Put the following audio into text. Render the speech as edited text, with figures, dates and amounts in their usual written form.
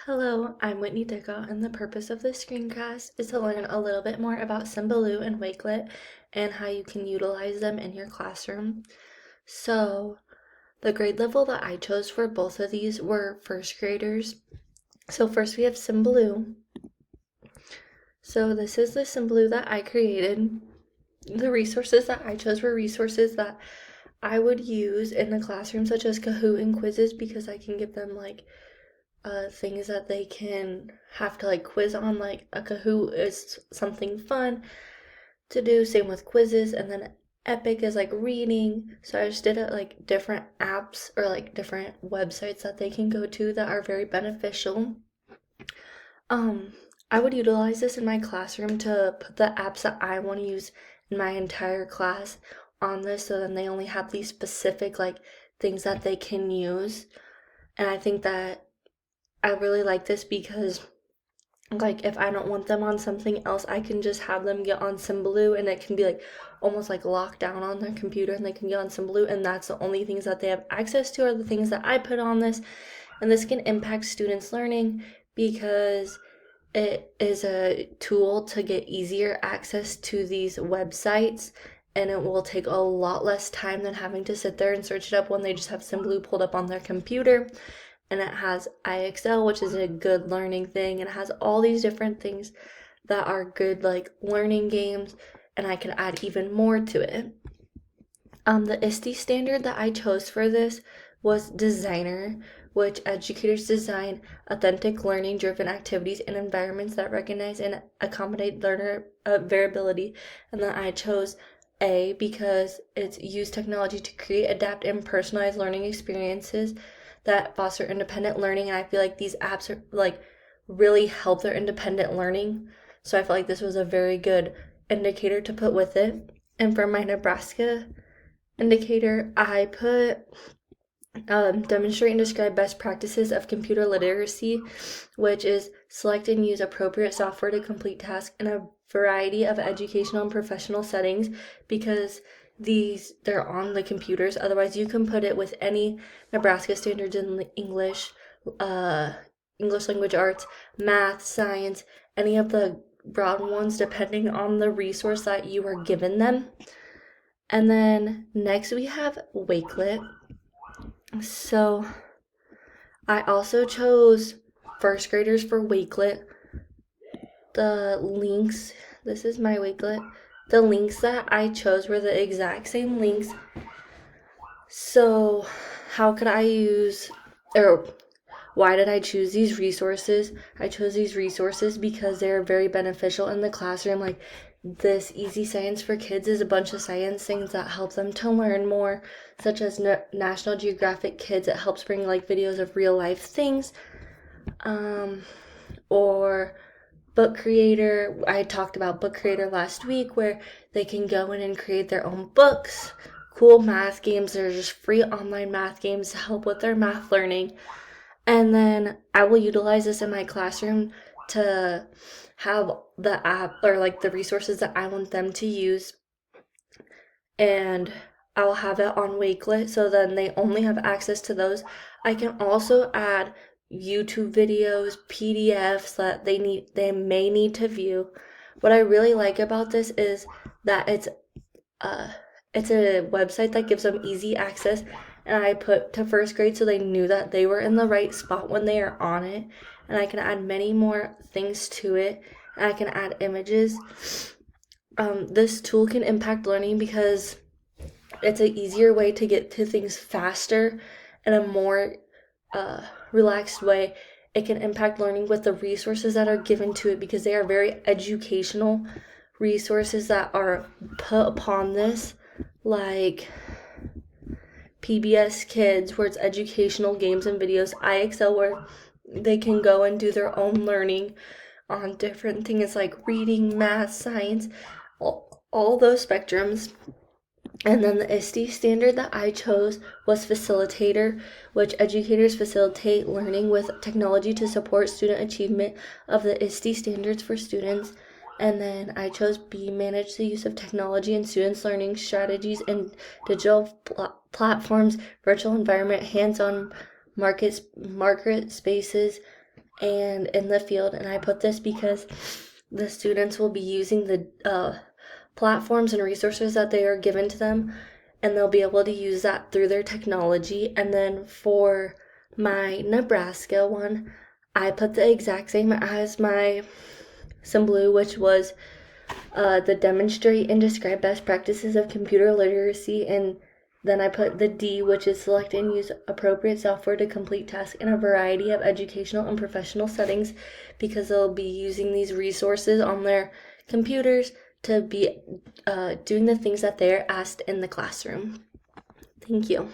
Hello, I'm Whitney Dicka, and the purpose of this screencast is to learn a little bit more about Symbaloo and Wakelet and how you can utilize them in your classroom. So, the grade level that I chose for both of these were first graders. So first we have Symbaloo. So this is the Symbaloo that I created. The resources that I chose were resources that I would use in the classroom, such as Kahoot and quizzes, because I can give them things that they can have to quiz on. Like a Kahoot is something fun to do, same with quizzes, and then Epic is like reading. So I just did it like different apps or like different websites that they can go to that are very beneficial. Um, I would utilize this in my classroom to put the apps that I want to use in my entire class on this, so then they only have these specific things that they can use. And I think that I really like this because if I don't want them on something else, I can just have them get on Symbaloo, and it can be almost locked down on their computer, and they can get on Symbaloo, and that's the only things that they have access to are the things that I put on this. And this can impact students' learning because it is a tool to get easier access to these websites, and it will take a lot less time than having to sit there and search it up when they just have Symbaloo pulled up on their computer. And it has IXL, which is a good learning thing, and it has all these different things that are good learning games, and I can add even more to it. The ISTE standard that I chose for this was designer, which educators design authentic learning driven activities in environments that recognize and accommodate learner variability. And then I chose A because it's used technology to create, adapt, and personalize learning experiences that foster independent learning. And I feel like these apps are really help their independent learning. So I felt like this was a very good indicator to put with it. And for my Nebraska indicator, I put demonstrate and describe best practices of computer literacy, which is select and use appropriate software to complete tasks in a variety of educational and professional settings, because they're on the computers. Otherwise, you can put it with any Nebraska standards in English, English language arts, math, science, any of the broad ones, depending on the resource that you are given them. And then next we have Wakelet. So I also chose first graders for Wakelet. The links, this is my Wakelet. The links that I chose were the exact same links. So how could I use, or why did I choose these resources? I chose these resources because they're very beneficial in the classroom. Like this Easy Science for Kids is a bunch of science things that help them to learn more, such as National Geographic Kids. It helps bring videos of real life things. Or Book Creator. I talked about Book Creator last week, where they can go in and create their own books. Cool math games. They're just free online math games to help with their math learning. And then I will utilize this in my classroom to have the app or the resources that I want them to use. And I will have it on Wakelet, so then they only have access to those. I can also add YouTube videos, PDFs that they may need to view. What I really like about this is that it's a website that gives them easy access, and I put to first grade so they knew that they were in the right spot when they are on it. And I can add many more things to it, and I can add images. This tool can impact learning because it's an easier way to get to things faster and a more relaxed way. It can impact learning with the resources that are given to it, because they are very educational resources that are put upon this, like PBS Kids, where it's educational games and videos, IXL, where they can go and do their own learning on different things like reading, math, science, all those spectrums. And then the ISTE standard that I chose was facilitator, which educators facilitate learning with technology to support student achievement of the ISTE standards for students. And then I chose B, manage the use of technology in students' learning strategies in digital platforms, virtual environment, hands-on market spaces, and in the field. And I put this because the students will be using the platforms and resources that they are given to them, and they'll be able to use that through their technology. And then for my Nebraska one, I put the exact same as my Symbaloo, which was the demonstrate and describe best practices of computer literacy, and then I put the D, which is select and use appropriate software to complete tasks in a variety of educational and professional settings, because they'll be using these resources on their computers to be doing the things that they're asked in the classroom. Thank you.